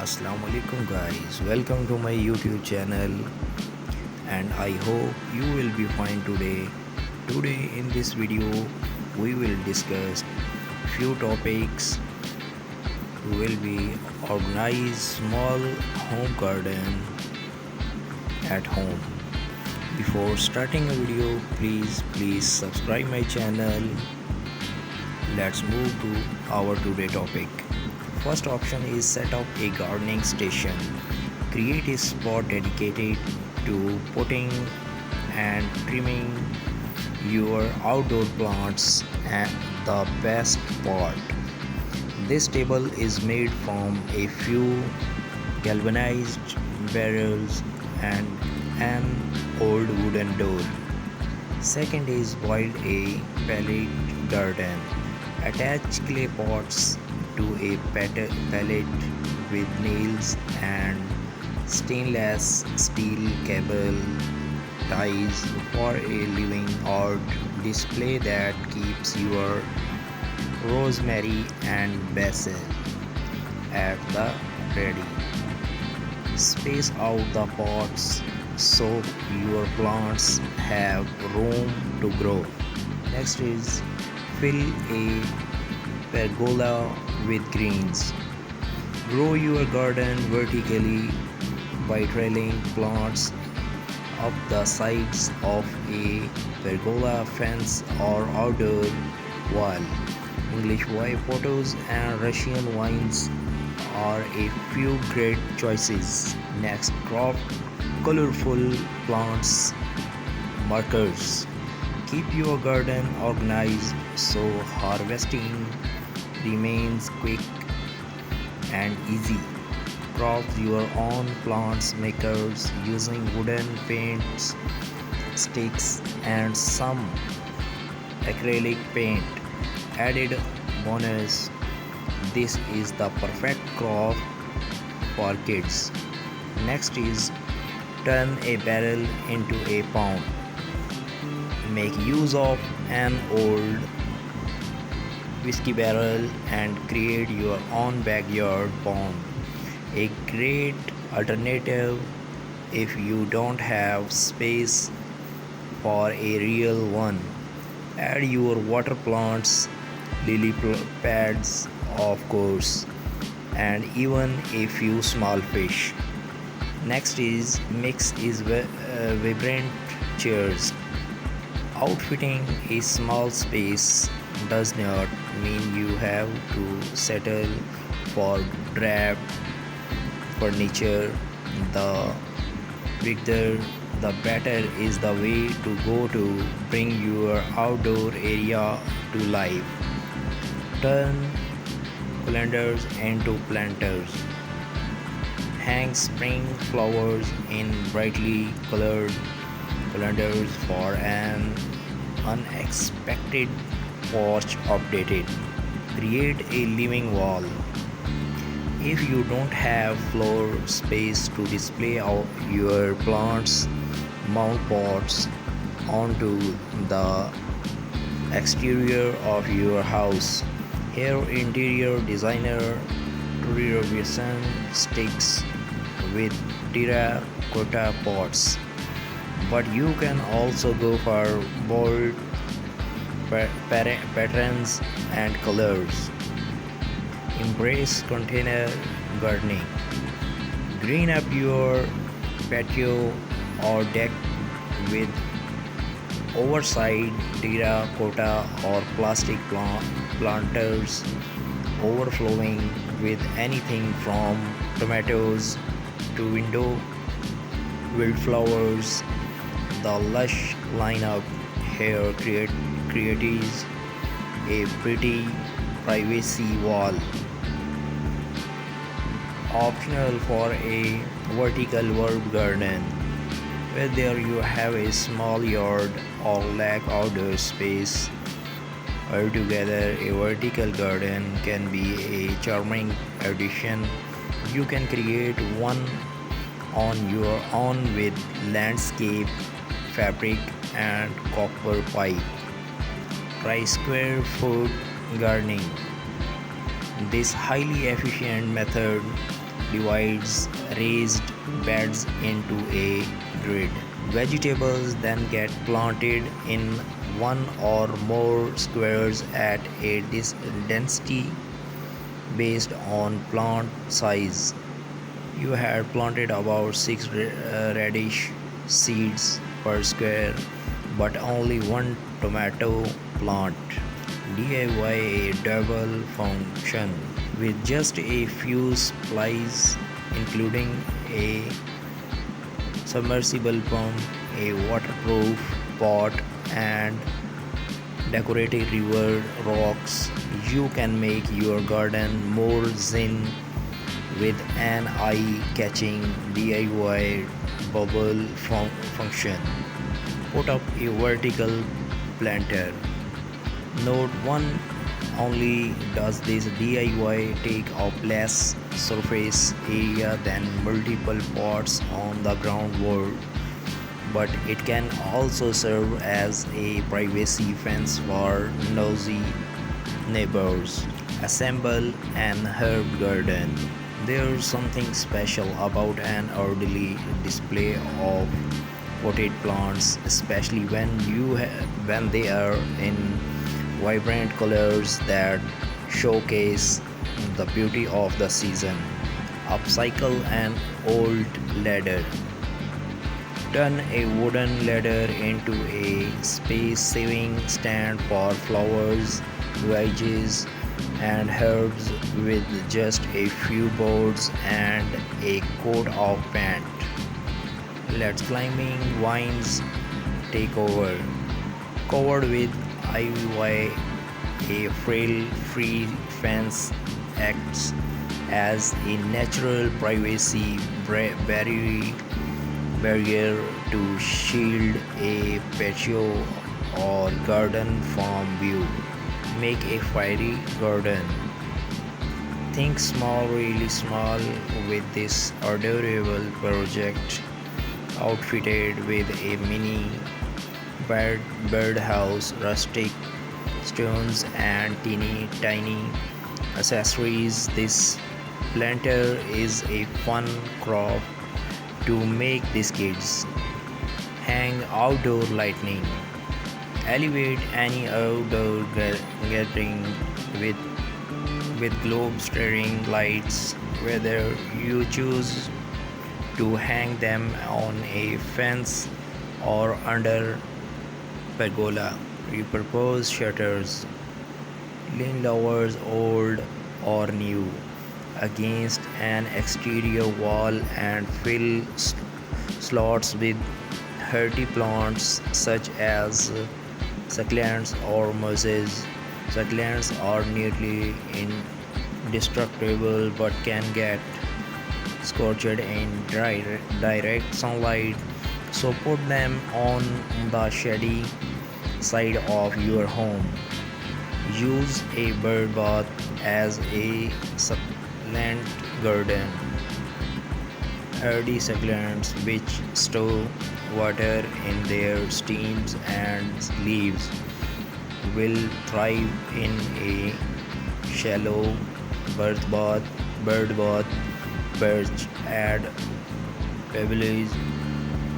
Assalamu alaikum guys, welcome to my YouTube channel and I hope you will be fine today. Today in this video we will discuss few topics. We will be organize small home garden at home. Before starting a video, please subscribe my channel. Let's move to our today topic. First option is set up a gardening station. Create a spot dedicated to potting and trimming your outdoor plants. And the best part, this table is made from a few galvanized barrels and an old wooden door. Second is build a pallet garden. Attach clay pots to a pallet with nails and stainless steel cable ties for a living art display that keeps your rosemary and basil at the ready. Space out the pots so your plants have room to grow. Next is fill a pergola with greens. Grow your garden vertically by trailing plants up the sides of a pergola fence or outdoor wall. English white potatoes and Russian vines are a few great choices. Next, crop colorful plants markers. Keep your garden organized so harvesting remains quick and easy. Craft your own plants makers using wooden paints, sticks, and some acrylic paint. Added bonus, this is the perfect craft for kids. Next is turn a barrel into a pond. Make use of an old whiskey barrel and create your own backyard pond. A great alternative if you don't have space for a real one. Add your water plants, lily pads, of course, and even a few small fish. Next is mix is vibrant chairs. Outfitting a small space does not mean you have to settle for drab furniture. The bigger the better is the way to go to bring your outdoor area to life. Turn calendars into planters. Hang spring flowers in brightly colored calendars for an unexpected porch updated. Create a living wall. If you don't have floor space to display your plants, mount pots onto the exterior of your house. Here, interior designer Trudy Robinson sticks with terracotta pots, but you can also go for bold patterns and colors. Embrace container gardening. Green up your patio or deck with oversized terracotta or plastic planters overflowing with anything from tomatoes to window wildflowers. The lush lineup here creates a pretty privacy wall. Optional for a vertical herb garden. Whether you have a small yard or lack outdoor space, altogether a vertical garden can be a charming addition. You can create one on your own with landscape fabric and copper pipe. Try square foot gardening. This highly efficient method divides raised beds into a grid. Vegetables then get planted in one or more squares at a density based on plant size. You had planted about 6 radish seeds per square, but only one tomato plant. DIY a double function with just a few supplies, including a submersible pump, a waterproof pot, and decorative river rocks. You can make your garden more zen with an eye-catching DIY bubble function. Put up a vertical planter. Note 1: only does this DIY take up less surface area than multiple pots on the ground wall, but it can also serve as a privacy fence for nosy neighbors. Assemble an herb garden. There's something special about an orderly display of potted plants, especially when they are in vibrant colors that showcase the beauty of the season. Upcycle an old ladder. Turn a wooden ladder into a space-saving stand for flowers, veggies, and herbs with just a few boards and a coat of paint. Let climbing vines take over. Covered with ivy, a frail-free fence acts as a natural privacy barrier to shield a patio or garden from view. Make a fairy garden. Think small, really small with this adorable project, outfitted with a mini birdhouse, rustic stones, and teeny tiny accessories. This planter is a fun craft to make these kids. Hang outdoor lighting. Elevate any outdoor gathering with globe staring lights, whether you choose to hang them on a fence or under pergola. Repurpose shutters, lean lowers old or new against an exterior wall and fill slots with hardy plants such as succulents or mosses. Succulents are nearly indestructible but can get scorched in direct sunlight, so put them on the shady side of your home. Use a bird bath as a succulent garden. Hardy succulents which store water in their stems and leaves will thrive in a shallow bird bath. Birds add pebbles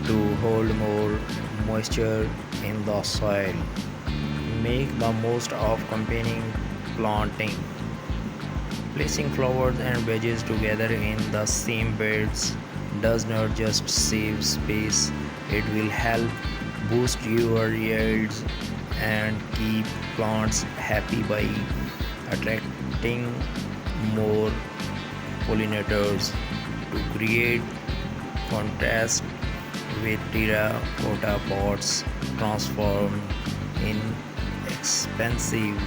to hold more moisture in the soil. Make the most of combining planting. Placing flowers and veggies together in the same beds does not just save space, it will help boost your yields and keep plants happy by attracting more pollinators. To create contrast with terracotta pots, transform in expensive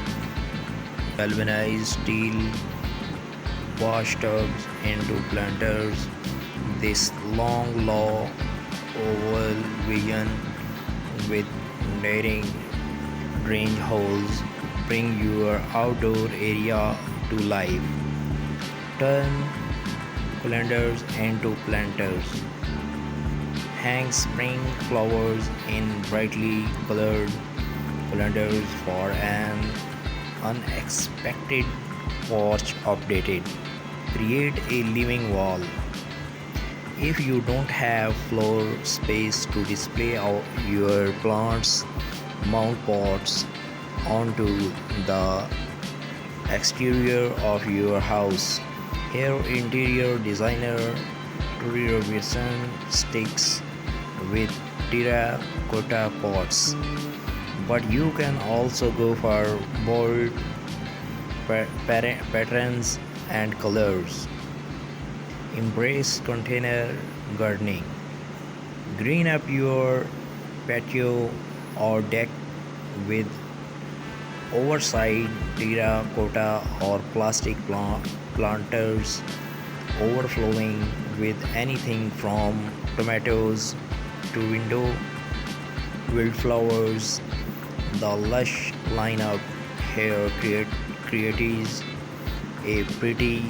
galvanized steel wash tubs into planters. This long law oval vision with daring range holes bring your outdoor area to life. Turn calendars into planters. Hang spring flowers in brightly colored calendars for an unexpected porch updated. Create a living wall. If you don't have floor space to display your plants, mount pots onto the exterior of your house. Here, interior designer Turi Robinson sticks with terracotta pots, but you can also go for bold patterns and colors. Embrace container gardening. Green up your patio or deck with oversized terracotta or plastic planters overflowing with anything from tomatoes to window wildflowers. The lush lineup here creates a pretty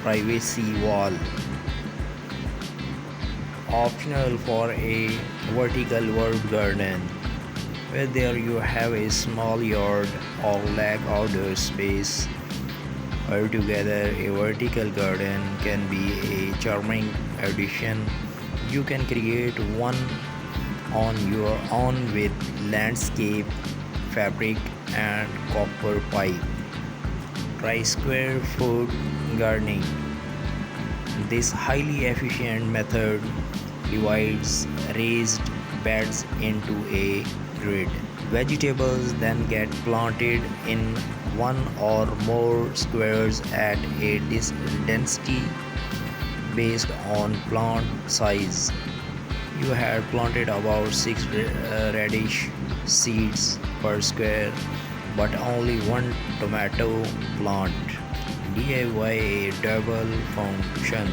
privacy wall. Optional for a vertical herb garden. Whether you have a small yard or lack outdoor space, altogether a vertical garden can be a charming addition. You can create one on your own with landscape fabric and copper pipe. Try square foot gardening. This highly efficient method divides raised beds into a grid. Vegetables then get planted in one or more squares at a density based on plant size. You had planted about 6 radish seeds per square, but only one tomato plant. DIY a double function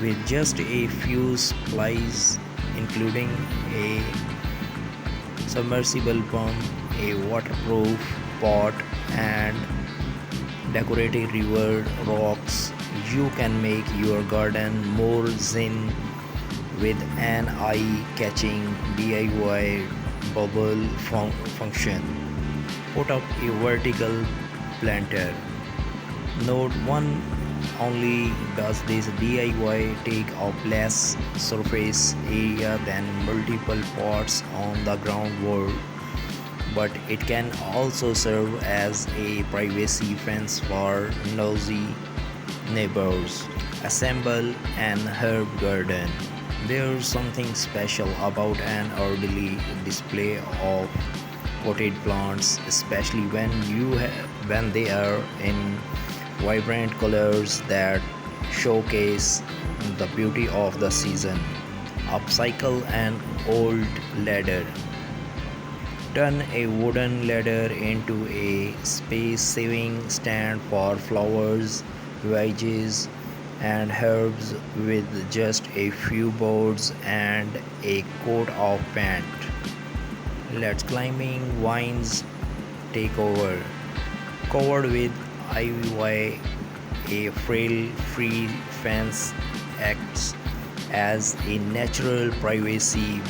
with just a few supplies, including a submersible pump, a waterproof pot, and decorative river rocks. You can make your garden more zen with an eye-catching DIY bubble function. Put up a vertical planter. Note 1: only does this DIY take up less surface area than multiple pots on the ground wall, but it can also serve as a privacy fence for nosy neighbors. Assemble an herb garden. There's something special about an orderly display of potted plants, especially when they are in vibrant colors that showcase the beauty of the season. Upcycle an old ladder. Turn a wooden ladder into a space-saving stand for flowers, veggies, and herbs with just a few boards and a coat of paint. Let climbing vines take over. Covered with ivy, a frail free fence acts as a natural privacy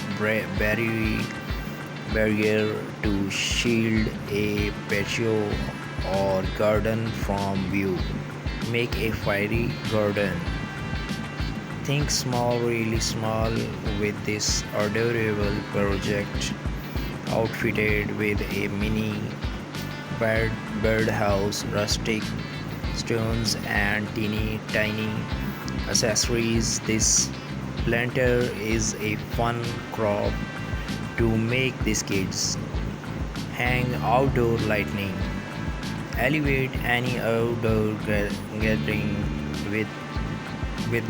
barrier to shield a patio or garden from view. Make a fairy garden. Think small, really small with this adorable project, outfitted with a mini birdhouse, rustic stones, and teeny tiny accessories. This planter is a fun crop to make these kids. Hang outdoor lighting. Elevate any outdoor gathering with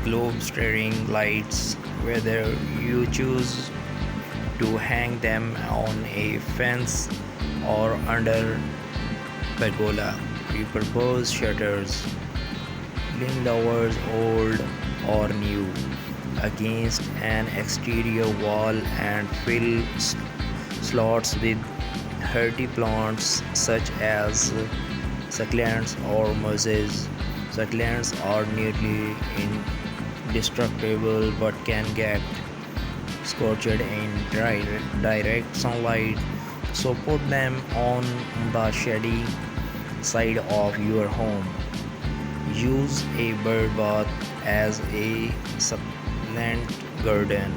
globe-staring lights, whether you choose to hang them on a fence or under pergola. Repurpose shutters. Lean lowers old or new against an exterior wall and fill slots with hardy plants such as succulents or mosses. Succulents are nearly indestructible but can get scorched in direct sunlight, so put them on the shady side of your home. Use a bird bath as a succulent garden.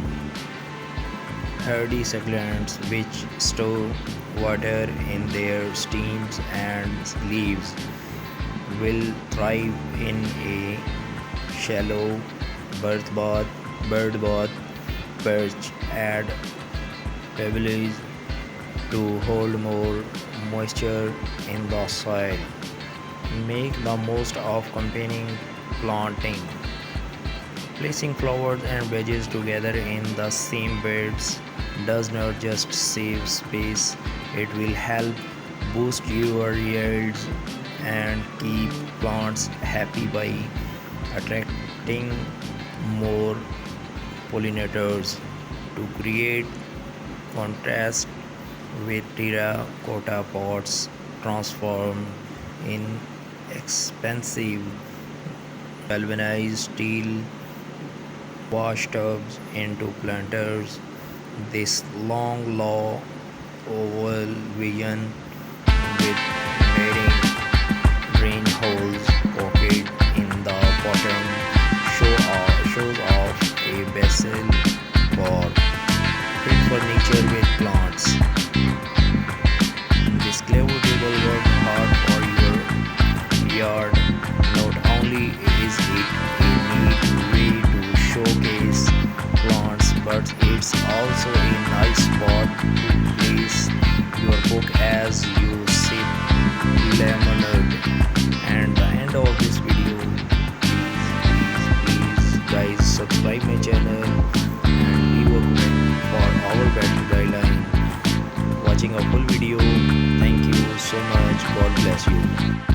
Hardy succulents which store water in their stems and leaves will thrive in a shallow bird bath perch. Add pebbles to hold more moisture in the soil. Make the most of combining planting. Placing flowers and veggies together in the same beds does not just save space, it will help boost your yields and keep plants happy by attracting more pollinators. To create contrast with terracotta pots transformed in expensive galvanized steel wash tubs into planters. This long low oval vision with mirroring drain holes pocket in the bottom shows off a basil for fit furniture with plants. This clever table work hard for your yard. Not only is it a neat way to showcase plants, but it's also a nice spot to place your book as you sip lemonade. And the end of this video, please guys subscribe my channel and leave a comment for our battle guideline. Watching a full video. Thank you so much. God bless you.